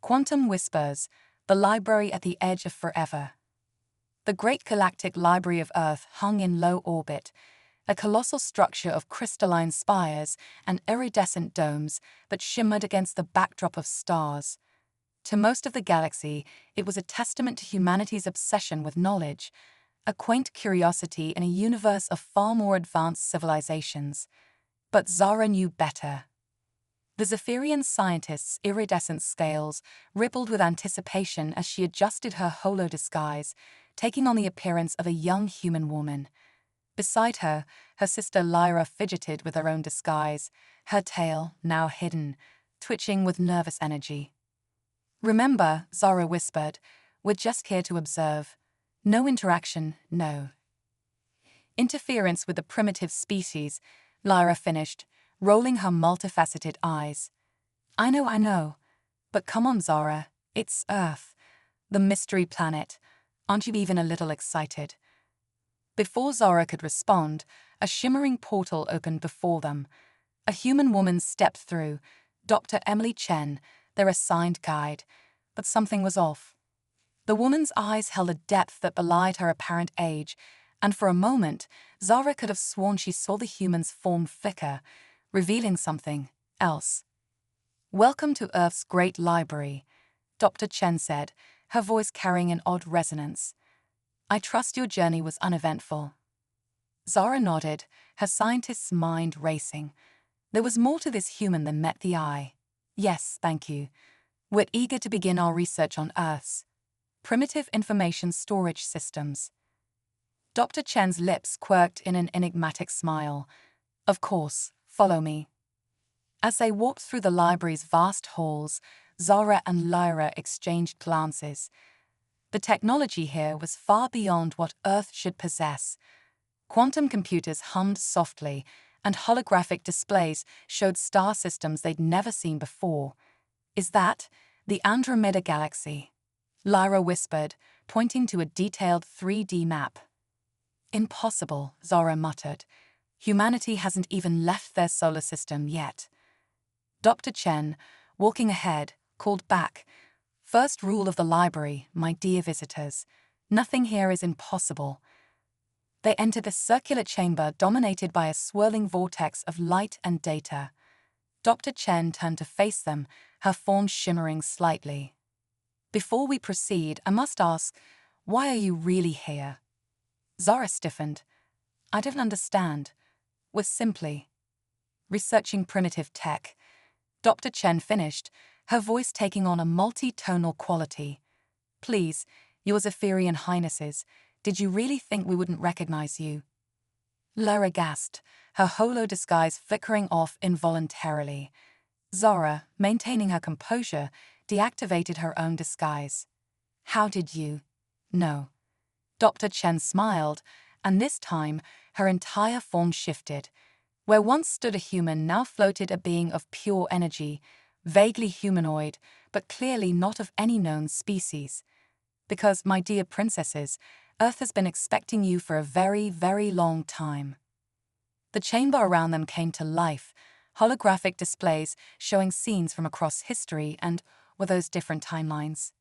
Quantum Whispers, the library at the edge of forever. The Great Galactic Library of Earth hung in low orbit, a colossal structure of crystalline spires and iridescent domes that shimmered against the backdrop of stars. To most of the galaxy, it was a testament to humanity's obsession with knowledge, a quaint curiosity in a universe of far more advanced civilizations. But Zara knew better. The Zephyrian scientist's iridescent scales rippled with anticipation as she adjusted her holo disguise, taking on the appearance of a young human woman. Beside her, her sister Lyra fidgeted with her own disguise, her tail, now hidden, twitching with nervous energy. "Remember," Zara whispered, "we're just here to observe. No interaction, no interference with the primitive species," Lyra finished, rolling her multifaceted eyes. I know. But come on, Zara. It's Earth, the mystery planet. Aren't you even a little excited?" Before Zara could respond, a shimmering portal opened before them. A human woman stepped through, Dr. Emily Chen, their assigned guide. But something was off. The woman's eyes held a depth that belied her apparent age, and for a moment, Zara could have sworn she saw the human's form flicker, revealing something else. "Welcome to Earth's Great Library," Dr. Chen said, her voice carrying an odd resonance. "I trust your journey was uneventful." Zara nodded, her scientist's mind racing. There was more to this human than met the eye. "Yes, thank you. We're eager to begin our research on Earth's primitive information storage systems." Dr. Chen's lips quirked in an enigmatic smile. "Of course, follow me." As they walked through the library's vast halls, Zara and Lyra exchanged glances. The technology here was far beyond what Earth should possess. Quantum computers hummed softly, and holographic displays showed star systems they'd never seen before. "Is that the Andromeda Galaxy?" Lyra whispered, pointing to a detailed 3D map. "Impossible," Zara muttered. "Humanity hasn't even left their solar system yet." Dr. Chen, walking ahead, called back, "First rule of the library, my dear visitors. Nothing here is impossible." They entered a circular chamber dominated by a swirling vortex of light and data. Dr. Chen turned to face them, her form shimmering slightly. "Before we proceed, I must ask, why are you really here?" Zara stiffened. "I don't understand. We're simply researching primitive tech." Dr. Chen finished, her voice taking on a multi-tonal quality. "Please, your Zephyrian Highnesses, did you really think we wouldn't recognize you?" Lyra gasped, her holo disguise flickering off involuntarily. Zara, maintaining her composure, deactivated her own disguise. "How did you know?" Dr. Chen smiled, and this time, her entire form shifted. Where once stood a human, now floated a being of pure energy, vaguely humanoid, but clearly not of any known species. "Because, my dear princesses, Earth has been expecting you for a very, very long time." The chamber around them came to life, holographic displays showing scenes from across history and, were those different timelines?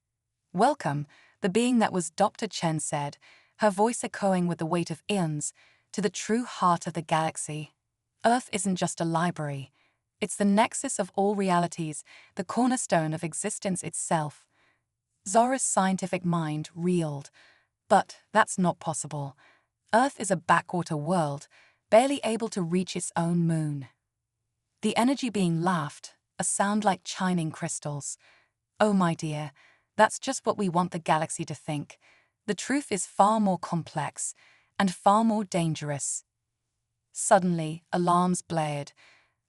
"Welcome," the being that was Dr. Chen said, her voice echoing with the weight of eons, "to the true heart of the galaxy. Earth isn't just a library. It's the nexus of all realities, the cornerstone of existence itself." Zara's scientific mind reeled. "But that's not possible. Earth is a backwater world, barely able to reach its own moon." The energy being laughed, a sound like chiming crystals. "Oh, my dear, that's just what we want the galaxy to think. The truth is far more complex and far more dangerous." Suddenly, alarms blared.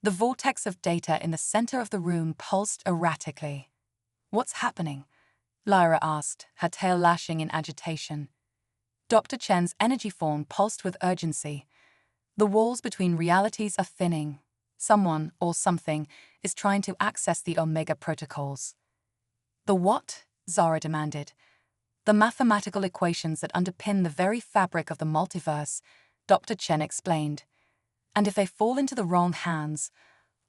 The vortex of data in the center of the room pulsed erratically. "What's happening?" Lyra asked, her tail lashing in agitation. Dr. Chen's energy form pulsed with urgency. "The walls between realities are thinning. Someone, or something, is trying to access the Omega protocols." "The what?" Zara demanded. "The mathematical equations that underpin the very fabric of the multiverse," Dr. Chen explained. "And if they fall into the wrong hands,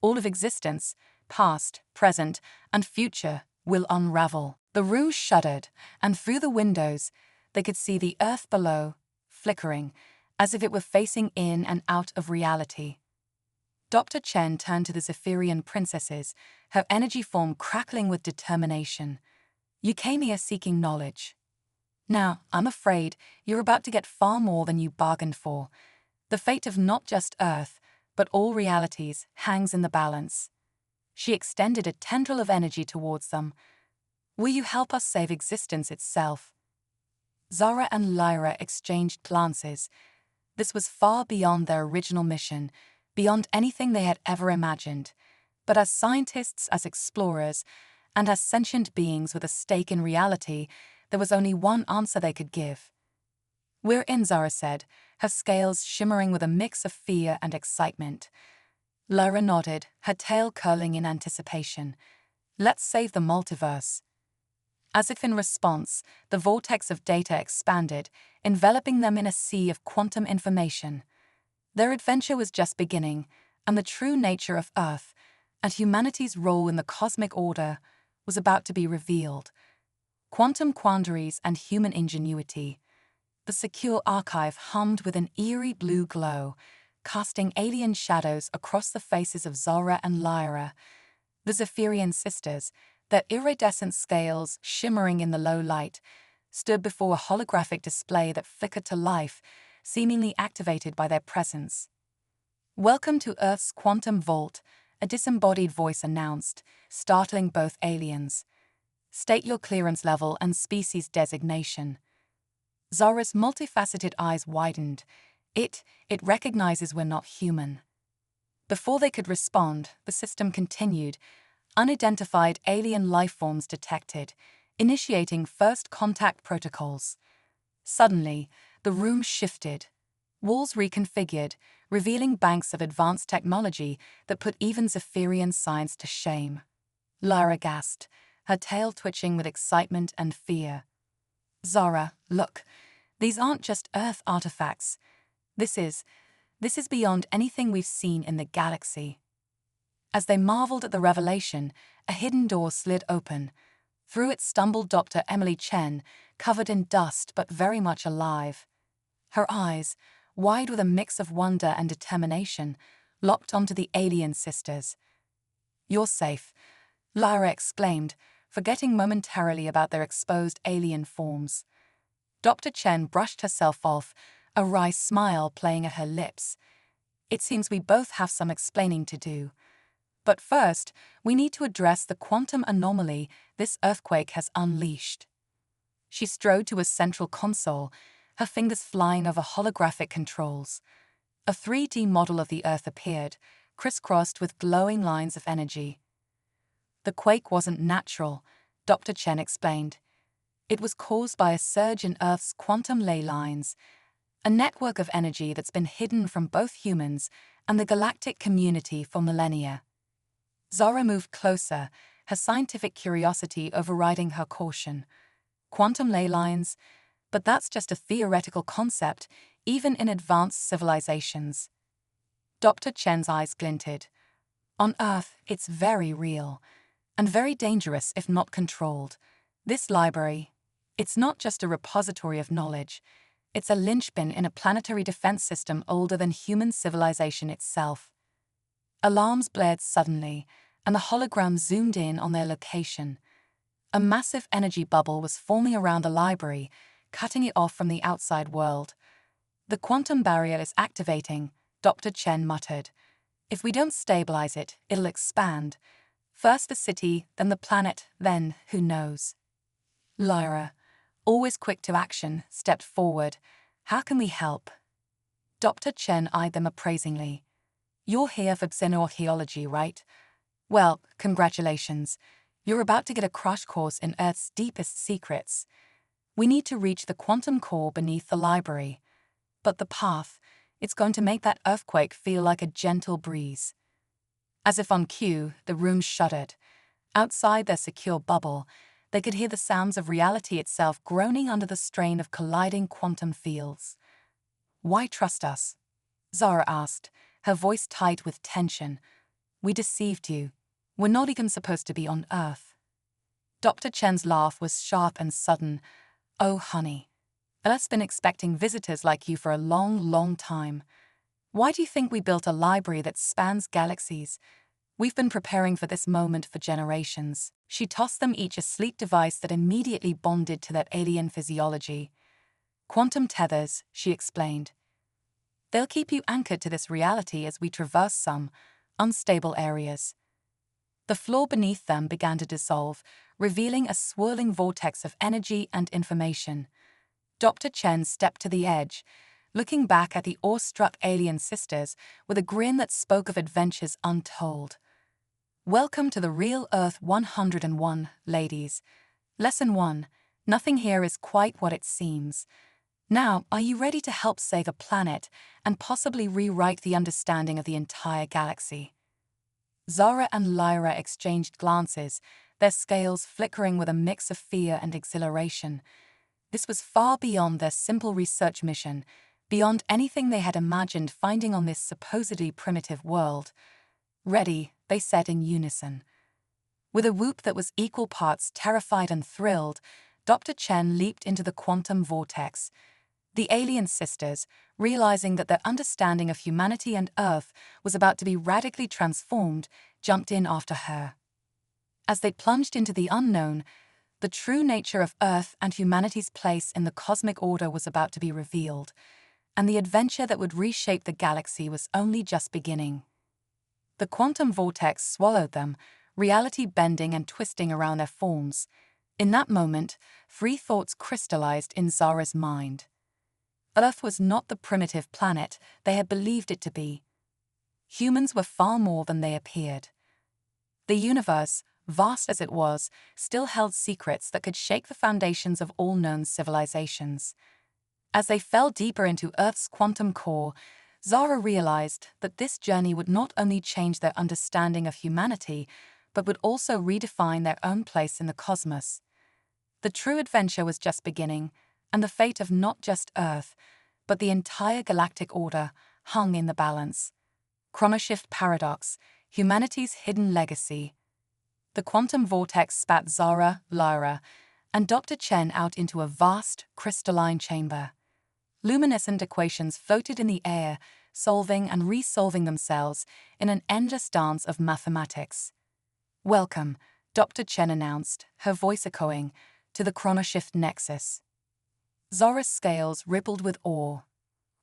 all of existence, past, present, and future, will unravel. The room shuddered, and through the windows, they could see the earth below, flickering, as if it were facing in and out of reality. Dr. Chen turned to the Zephyrian princesses, her energy form crackling with determination. You came here seeking knowledge. Now, I'm afraid you're about to get far more than you bargained for. The fate of not just Earth, but all realities, hangs in the balance. She extended a tendril of energy towards them. Will you help us save existence itself? Zara and Lyra exchanged glances. This was far beyond their original mission, beyond anything they had ever imagined. But as scientists, as explorers, and as sentient beings with a stake in reality, there was only one answer they could give. We're in, Zara said, her scales shimmering with a mix of fear and excitement. Lyra nodded, her tail curling in anticipation. Let's save the multiverse. As if in response, the vortex of data expanded, enveloping them in a sea of quantum information. Their adventure was just beginning, and the true nature of Earth and humanity's role in the cosmic order was about to be revealed. Quantum quandaries and human ingenuity. The secure archive hummed with an eerie blue glow, casting alien shadows across the faces of Zara and Lyra. The Zephyrian sisters, their iridescent scales shimmering in the low light, stood before a holographic display that flickered to life, seemingly activated by their presence. Welcome to Earth's Quantum Vault, a disembodied voice announced, startling both aliens. State your clearance level and species designation. Zara's multifaceted eyes widened. It recognizes we're not human. Before they could respond, the system continued. Unidentified alien life forms detected, initiating first contact protocols. Suddenly, the room shifted. Walls reconfigured, revealing banks of advanced technology that put even Zephyrian science to shame. Lyra gasped, her tail twitching with excitement and fear. Zara, look, these aren't just Earth artifacts. This is beyond anything we've seen in the galaxy. As they marveled at the revelation, a hidden door slid open. Through it stumbled Dr. Emily Chen, covered in dust but very much alive. Her eyes, wide with a mix of wonder and determination, locked onto the alien sisters. You're safe, Lyra exclaimed, forgetting momentarily about their exposed alien forms. Dr. Chen brushed herself off, a wry smile playing at her lips. It seems we both have some explaining to do. But first, we need to address the quantum anomaly this earthquake has unleashed. She strode to a central console, her fingers flying over holographic controls. A 3D model of the Earth appeared, crisscrossed with glowing lines of energy. The quake wasn't natural, Dr. Chen explained. It was caused by a surge in Earth's quantum ley lines, a network of energy that's been hidden from both humans and the galactic community for millennia. Zara moved closer, her scientific curiosity overriding her caution. Quantum ley lines? But that's just a theoretical concept, even in advanced civilizations. Dr. Chen's eyes glinted. On Earth, it's very real, and very dangerous if not controlled. This library, it's not just a repository of knowledge, it's a linchpin in a planetary defense system older than human civilization itself. Alarms blared suddenly, and the hologram zoomed in on their location. A massive energy bubble was forming around the library, cutting it off from the outside world. The quantum barrier is activating, Dr. Chen muttered. If we don't stabilize it, it'll expand. First the city, then the planet, then who knows. Lyra, always quick to action, stepped forward. How can we help? Dr. Chen eyed them appraisingly. You're here for xenoarchaeology, right? Well, congratulations. You're about to get a crash course in Earth's deepest secrets. We need to reach the quantum core beneath the library. But the path, it's going to make that earthquake feel like a gentle breeze. As if on cue, the room shuddered. Outside their secure bubble, they could hear the sounds of reality itself groaning under the strain of colliding quantum fields. Why trust us? Zara asked, her voice tight with tension. We deceived you. We're not even supposed to be on Earth. Dr. Chen's laugh was sharp and sudden. "Oh, honey, Earth's been expecting visitors like you for a long, long time. Why do you think we built a library that spans galaxies? We've been preparing for this moment for generations." She tossed them each a sleek device that immediately bonded to their alien physiology. "Quantum tethers," she explained. "They'll keep you anchored to this reality as we traverse some unstable areas." The floor beneath them began to dissolve, revealing a swirling vortex of energy and information. Dr. Chen stepped to the edge, looking back at the awestruck alien sisters with a grin that spoke of adventures untold. "Welcome to the real Earth 101, ladies. Lesson 1. Nothing here is quite what it seems. Now, are you ready to help save a planet and possibly rewrite the understanding of the entire galaxy?" Zara and Lyra exchanged glances, their scales flickering with a mix of fear and exhilaration. This was far beyond their simple research mission, beyond anything they had imagined finding on this supposedly primitive world. "Ready," they said in unison. With a whoop that was equal parts terrified and thrilled, Dr. Chen leaped into the quantum vortex. The alien sisters, realizing that their understanding of humanity and Earth was about to be radically transformed, jumped in after her. As they plunged into the unknown, the true nature of Earth and humanity's place in the cosmic order was about to be revealed, and the adventure that would reshape the galaxy was only just beginning. The quantum vortex swallowed them, reality bending and twisting around their forms. In that moment, three thoughts crystallized in Zara's mind. Earth was not the primitive planet they had believed it to be. Humans were far more than they appeared. The universe, vast as it was, still held secrets that could shake the foundations of all known civilizations. As they fell deeper into Earth's quantum core, Zara realized that this journey would not only change their understanding of humanity, but would also redefine their own place in the cosmos. The true adventure was just beginning, and the fate of not just Earth, but the entire galactic order hung in the balance. Chronoshift paradox, humanity's hidden legacy. The quantum vortex spat Zara, Lyra, and Dr. Chen out into a vast, crystalline chamber. Luminescent equations floated in the air, solving and resolving themselves in an endless dance of mathematics. "Welcome," Dr. Chen announced, her voice echoing, "to the Chronoshift Nexus." Zara's scales rippled with awe.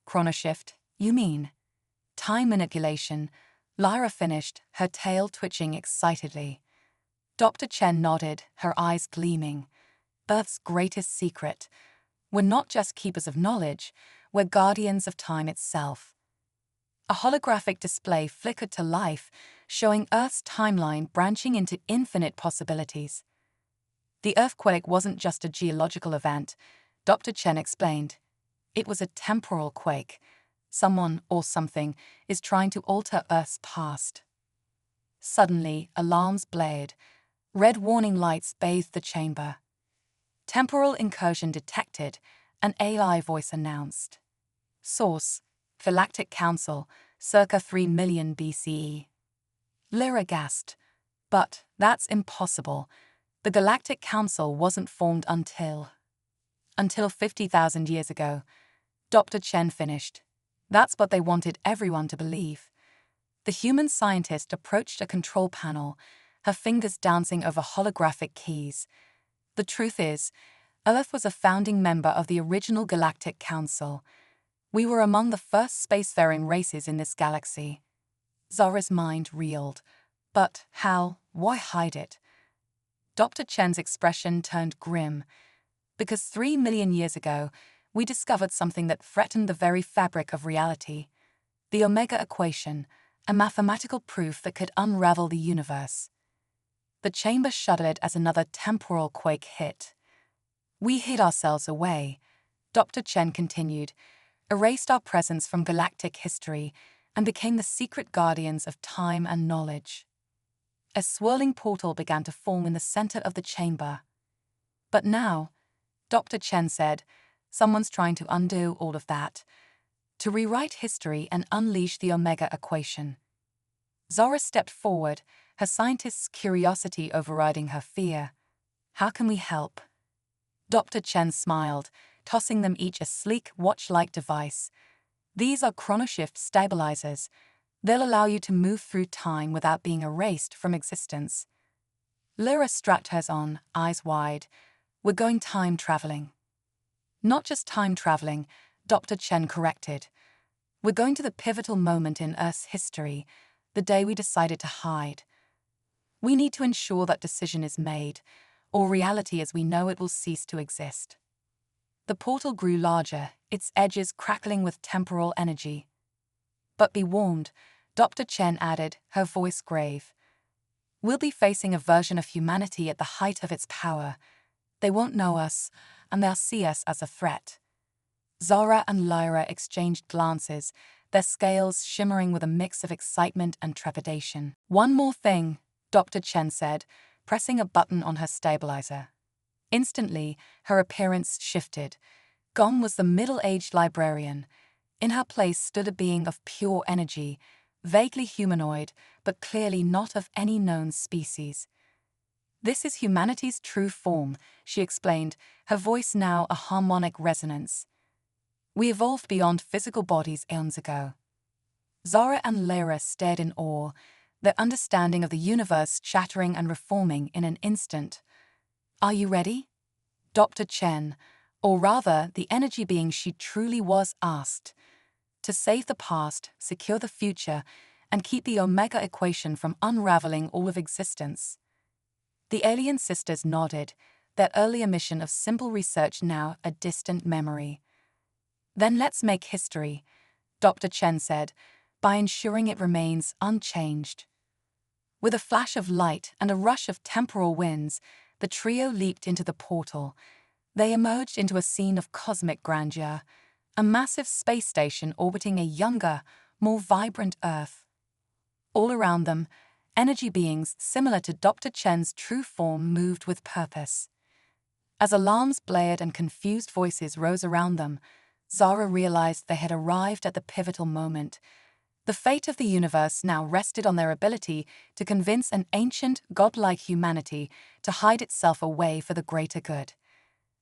"Chronoshift, you mean?" "Time manipulation," Lyra finished, her tail twitching excitedly. Dr. Chen nodded, her eyes gleaming. "Earth's greatest secret. We're not just keepers of knowledge, we're guardians of time itself." A holographic display flickered to life, showing Earth's timeline branching into infinite possibilities. The earthquake wasn't just a geological event, Dr. Chen explained. It was a temporal quake. Someone or something is trying to alter Earth's past. Suddenly, alarms blared. Red warning lights bathed the chamber. "Temporal incursion detected," an AI voice announced. "Source: Galactic Council, circa 3 million BCE. Lyra gasped. "But that's impossible. The Galactic Council wasn't formed until 50,000 years ago," Dr. Chen finished. "That's what they wanted everyone to believe." The human scientist approached a control panel, her fingers dancing over holographic keys. "The truth is, Earth was a founding member of the original Galactic Council. We were among the first spacefaring races in this galaxy." Zara's mind reeled. "But how? Why hide it?" Dr. Chen's expression turned grim. "Because 3 million years ago, we discovered something that threatened the very fabric of reality. The Omega Equation, a mathematical proof that could unravel the universe." The chamber shuddered as another temporal quake hit. "We hid ourselves away," Dr. Chen continued, "erased our presence from galactic history, and became the secret guardians of time and knowledge." A swirling portal began to form in the center of the chamber. "But now," Dr. Chen said, "someone's trying to undo all of that, to rewrite history and unleash the Omega Equation." Zara stepped forward, her scientist's curiosity overriding her fear. How can we help? Dr. Chen smiled, tossing them each a sleek watch-like device. These are chronoshift stabilizers. They'll allow you to move through time without being erased from existence. Lyra strapped hers on, eyes wide. We're going time traveling. Not just time traveling, Dr. Chen corrected. We're going to the pivotal moment in Earth's history, the day we decided to hide. We need to ensure that decision is made, or reality as we know it will cease to exist. The portal grew larger, its edges crackling with temporal energy. But be warned, Dr. Chen added, her voice grave. We'll be facing a version of humanity at the height of its power. They won't know us, and they'll see us as a threat. Zara and Lyra exchanged glances, their scales shimmering with a mix of excitement and trepidation. One more thing, Dr. Chen said, pressing a button on her stabilizer. Instantly, her appearance shifted. Gone was the middle-aged librarian. In her place stood a being of pure energy, vaguely humanoid, but clearly not of any known species. This is humanity's true form, she explained, her voice now a harmonic resonance. We evolved beyond physical bodies eons ago. Zara and Lyra stared in awe, their understanding of the universe shattering and reforming in an instant. Are you ready? Dr. Chen, or rather the energy being she truly was, asked. To save the past, secure the future, and keep the Omega equation from unraveling all of existence. The alien sisters nodded, their earlier mission of simple research now a distant memory. Then let's make history, Dr. Chen said, by ensuring it remains unchanged. With a flash of light and a rush of temporal winds, the trio leaped into the portal. They emerged into a scene of cosmic grandeur, a massive space station orbiting a younger, more vibrant Earth. All around them, energy beings similar to Dr. Chen's true form moved with purpose. As alarms blared and confused voices rose around them, Zara realized they had arrived at the pivotal moment. The fate of the universe now rested on their ability to convince an ancient, godlike humanity to hide itself away for the greater good.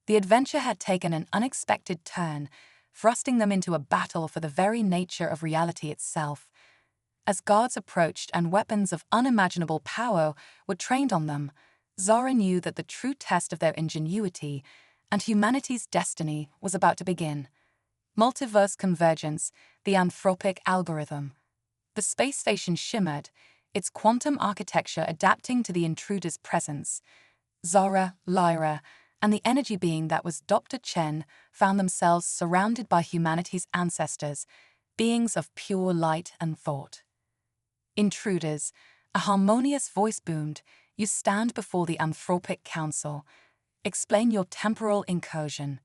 The adventure had taken an unexpected turn, thrusting them into a battle for the very nature of reality itself. As guards approached and weapons of unimaginable power were trained on them, Zara knew that the true test of their ingenuity and humanity's destiny was about to begin. Multiverse convergence, the anthropic algorithm. The space station shimmered, its quantum architecture adapting to the intruder's presence. Zara, Lyra, and the energy being that was Dr. Chen found themselves surrounded by humanity's ancestors, beings of pure light and thought. Intruders, a harmonious voice boomed, you stand before the Anthropic Council. Explain your temporal incursion.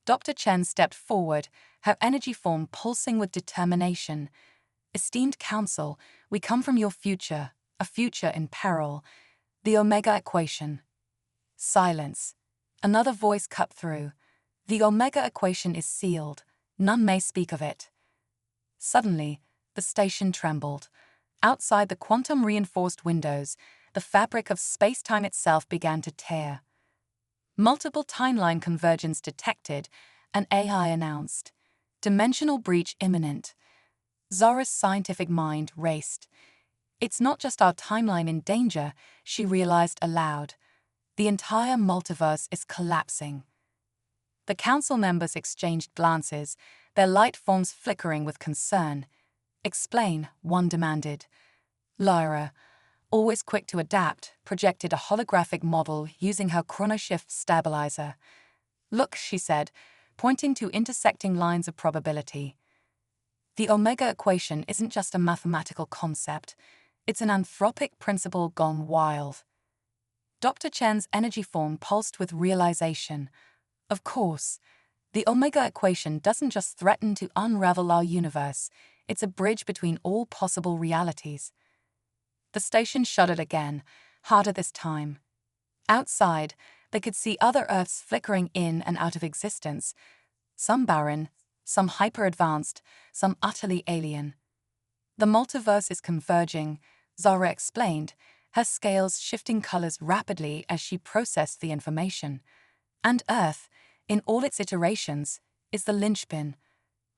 Dr. Chen stepped forward, her energy form pulsing with determination. Esteemed Council, we come from your future, a future in peril. The Omega equation. Silence. Another voice cut through. The Omega equation is sealed. None may speak of it. Suddenly, the station trembled. Outside the quantum-reinforced windows, the fabric of space-time itself began to tear. Multiple timeline convergence detected, an AI announced. Dimensional breach imminent. Zara's scientific mind raced. It's not just our timeline in danger, she realized aloud. The entire multiverse is collapsing. The council members exchanged glances, their light forms flickering with concern. Explain, one demanded. Lyra, always quick to adapt, projected a holographic model using her chronoshift stabilizer. Look, she said, pointing to intersecting lines of probability. The Omega equation isn't just a mathematical concept, it's an anthropic principle gone wild. Dr. Chen's energy form pulsed with realization. Of course, the Omega equation doesn't just threaten to unravel our universe, it's a bridge between all possible realities. The station shuddered again, harder this time. Outside, they could see other Earths flickering in and out of existence, some barren, some hyper-advanced, some utterly alien. The multiverse is converging, Zara explained, her scales shifting colors rapidly as she processed the information. And Earth, in all its iterations, is the linchpin.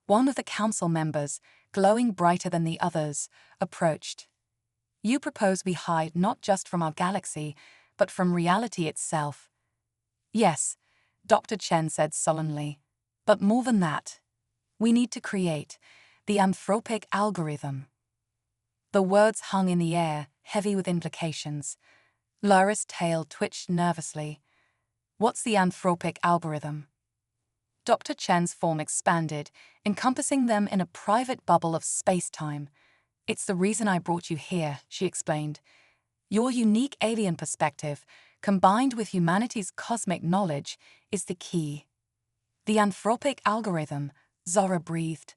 One of the council members, glowing brighter than the others, approached. You propose we hide not just from our galaxy, but from reality itself. Yes, Dr. Chen said sullenly. But more than that, we need to create the anthropic algorithm. The words hung in the air, heavy with implications. Lyra's tail twitched nervously. What's the anthropic algorithm? Dr. Chen's form expanded, encompassing them in a private bubble of space-time. It's the reason I brought you here, she explained. Your unique alien perspective, combined with humanity's cosmic knowledge, is the key. The anthropic algorithm, Zora breathed,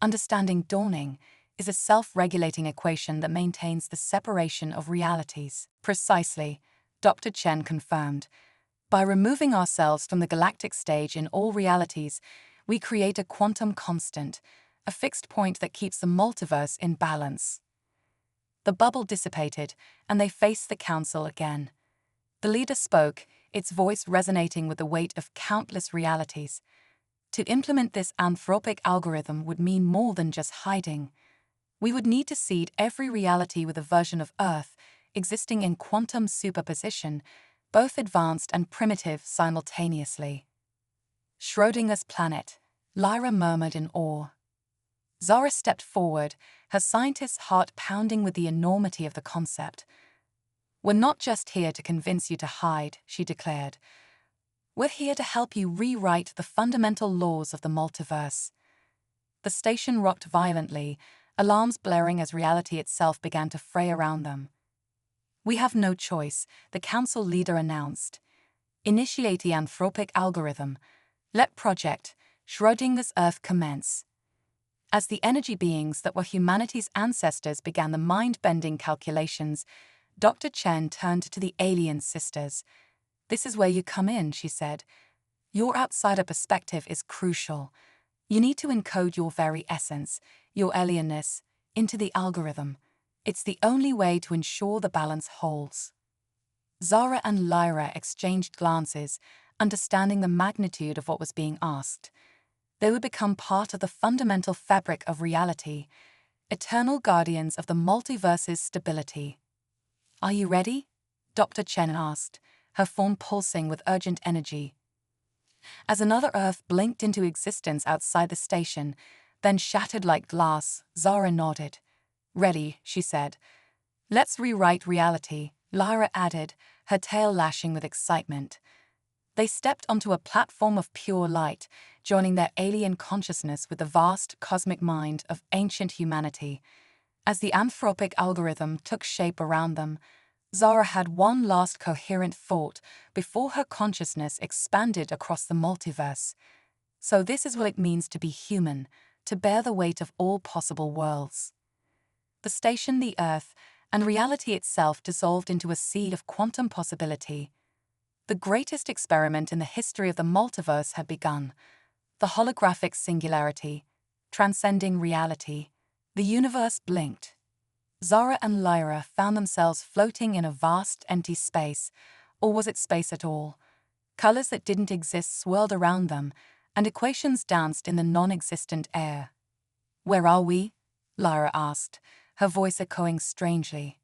understanding dawning, is a self-regulating equation that maintains the separation of realities. Precisely, Dr. Chen confirmed. By removing ourselves from the galactic stage in all realities, we create a quantum constant, a fixed point that keeps the multiverse in balance. The bubble dissipated, and they faced the council again. The leader spoke, its voice resonating with the weight of countless realities. To implement this anthropic algorithm would mean more than just hiding. We would need to seed every reality with a version of Earth existing in quantum superposition, both advanced and primitive simultaneously. Schrodinger's planet, Lyra murmured in awe. Zara stepped forward, her scientist's heart pounding with the enormity of the concept. We're not just here to convince you to hide, she declared. We're here to help you rewrite the fundamental laws of the multiverse. The station rocked violently, alarms blaring as reality itself began to fray around them. We have no choice, the council leader announced. Initiate the anthropic algorithm. Let Project Schrodinger's Earth commence. As the energy beings that were humanity's ancestors began the mind-bending calculations, Dr. Chen turned to the alien sisters. This is where you come in, she said. Your outsider perspective is crucial. You need to encode your very essence, your alienness, into the algorithm. It's the only way to ensure the balance holds. Zara and Lyra exchanged glances, understanding the magnitude of what was being asked. They would become part of the fundamental fabric of reality, eternal guardians of the multiverse's stability. Are you ready? Dr. Chen asked, her form pulsing with urgent energy. As another Earth blinked into existence outside the station, then shattered like glass, Zara nodded. Ready, she said. Let's rewrite reality, Lyra added, her tail lashing with excitement. They stepped onto a platform of pure light, joining their alien consciousness with the vast cosmic mind of ancient humanity. As the anthropic algorithm took shape around them, Zara had one last coherent thought before her consciousness expanded across the multiverse. So this is what it means to be human, to bear the weight of all possible worlds. The station, the Earth, and reality itself dissolved into a sea of quantum possibility. The greatest experiment in the history of the multiverse had begun. The holographic singularity, transcending reality. The universe blinked. Zara and Lyra found themselves floating in a vast, empty space, or was it space at all? Colors that didn't exist swirled around them, and equations danced in the non-existent air. Where are we? Lyra asked, her voice echoing strangely.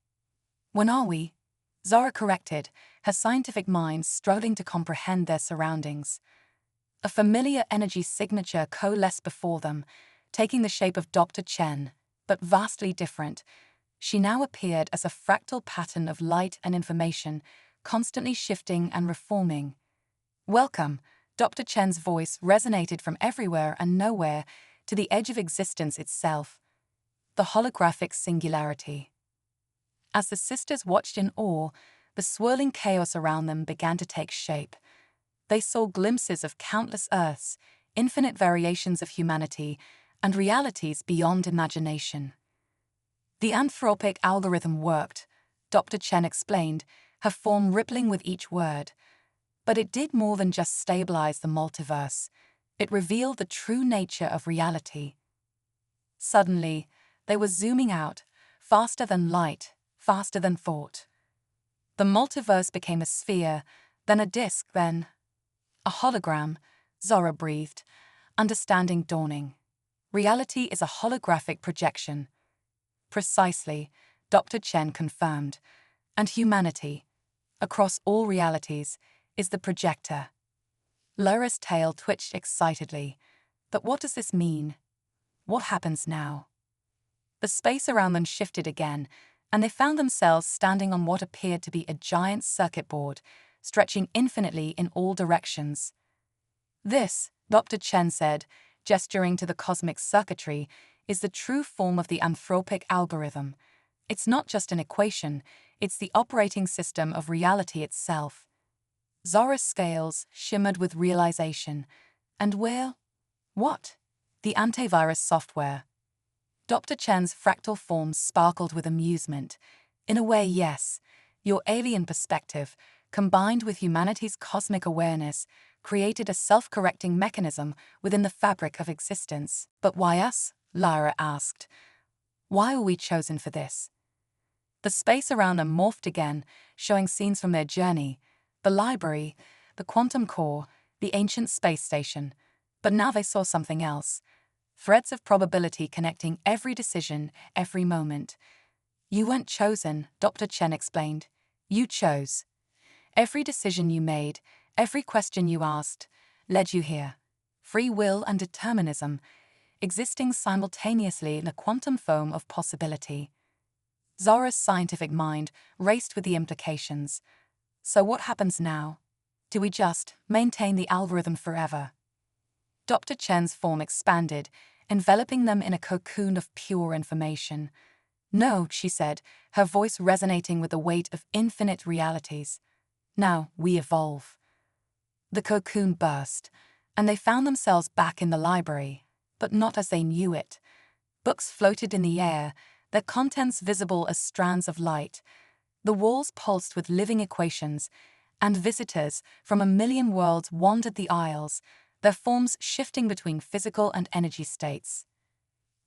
When are we? Zara corrected, her scientific mind struggling to comprehend their surroundings. A familiar energy signature coalesced before them, taking the shape of Dr. Chen, but vastly different. She now appeared as a fractal pattern of light and information, constantly shifting and reforming. Welcome, Dr. Chen's voice resonated from everywhere and nowhere to the edge of existence itself. The holographic singularity. As the sisters watched in awe, the swirling chaos around them began to take shape. They saw glimpses of countless Earths, infinite variations of humanity, and realities beyond imagination. The anthropic algorithm worked, Dr. Chen explained, her form rippling with each word. But it did more than just stabilize the multiverse. It revealed the true nature of reality. Suddenly, they were zooming out, faster than light, faster than thought. The multiverse became a sphere, then a disk, then a hologram, Zora breathed, understanding dawning. Reality is a holographic projection. Precisely, Dr. Chen confirmed. And humanity, across all realities, is the projector. Lyra's tail twitched excitedly. But what does this mean? What happens now? The space around them shifted again, and they found themselves standing on what appeared to be a giant circuit board, stretching infinitely in all directions. This, Dr. Chen said, gesturing to the cosmic circuitry, is the true form of the anthropic algorithm. It's not just an equation, it's the operating system of reality itself. Zora's scales shimmered with realization. And where? What? The antivirus software. Dr. Chen's fractal forms sparkled with amusement. In a way, yes. Your alien perspective, combined with humanity's cosmic awareness, created a self-correcting mechanism within the fabric of existence. But why us? Lyra asked. Why were we chosen for this? The space around them morphed again, showing scenes from their journey. The library, the quantum core, the ancient space station. But now they saw something else. Threads of probability connecting every decision, every moment. You weren't chosen, Dr. Chen explained. You chose. Every decision you made, every question you asked, led you here. Free will and determinism, existing simultaneously in a quantum foam of possibility. Zora's scientific mind raced with the implications. So what happens now? Do we just maintain the algorithm forever? Dr. Chen's form expanded, enveloping them in a cocoon of pure information. No, she said, her voice resonating with the weight of infinite realities. Now we evolve. The cocoon burst, and they found themselves back in the library, but not as they knew it. Books floated in the air, their contents visible as strands of light. The walls pulsed with living equations, and visitors from a million worlds wandered the aisles, their forms shifting between physical and energy states.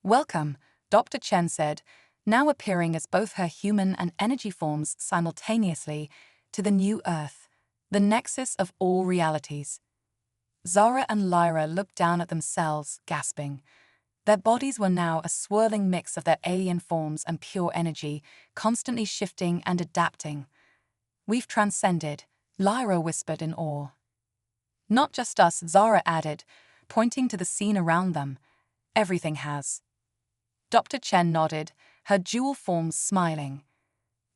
Welcome, Dr. Chen said, now appearing as both her human and energy forms simultaneously, to the new Earth, the nexus of all realities. Zora and Lyra looked down at themselves, gasping. Their bodies were now a swirling mix of their alien forms and pure energy, constantly shifting and adapting. We've transcended, Lyra whispered in awe. Not just us, Zora added, pointing to the scene around them. Everything has. Dr. Chen nodded, her dual forms smiling.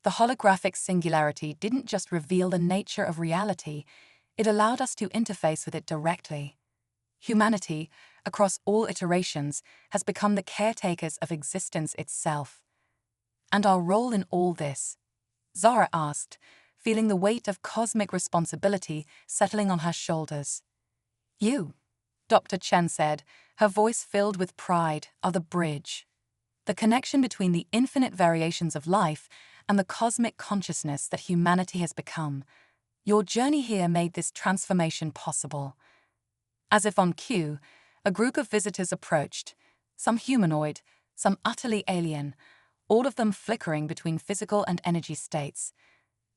The holographic singularity didn't just reveal the nature of reality, it allowed us to interface with it directly. Humanity, across all iterations, has become the caretakers of existence itself. And our role in all this? Zora asked, feeling the weight of cosmic responsibility settling on her shoulders. You, Dr. Chen said, her voice filled with pride, are the bridge. The connection between the infinite variations of life and the cosmic consciousness that humanity has become. Your journey here made this transformation possible. As if on cue, a group of visitors approached, some humanoid, some utterly alien, all of them flickering between physical and energy states.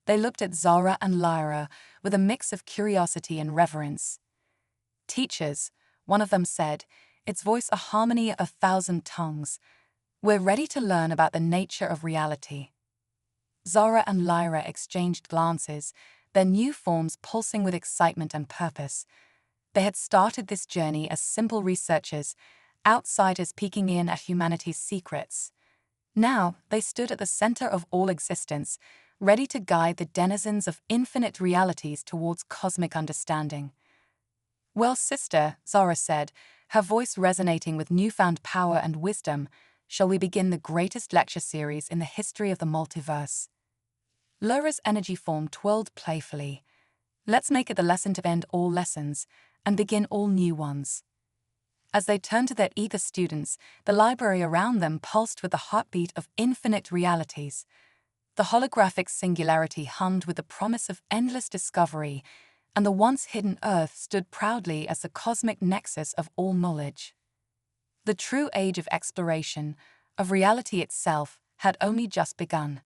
They looked at Zora and Lyra with a mix of curiosity and reverence. Teachers, one of them said, its voice a harmony of 1,000 tongues. We're ready to learn about the nature of reality. Zora and Lyra exchanged glances, their new forms pulsing with excitement and purpose. They had started this journey as simple researchers, outsiders peeking in at humanity's secrets. Now they stood at the center of all existence, ready to guide the denizens of infinite realities towards cosmic understanding. Well, sister, Zora said, her voice resonating with newfound power and wisdom, shall we begin the greatest lecture series in the history of the multiverse? Lyra's energy form twirled playfully. Let's make it the lesson to end all lessons and begin all new ones. As they turned to their eager students, the library around them pulsed with the heartbeat of infinite realities. The holographic singularity hummed with the promise of endless discovery, and the once hidden Earth stood proudly as the cosmic nexus of all knowledge. The true age of exploration, of reality itself, had only just begun.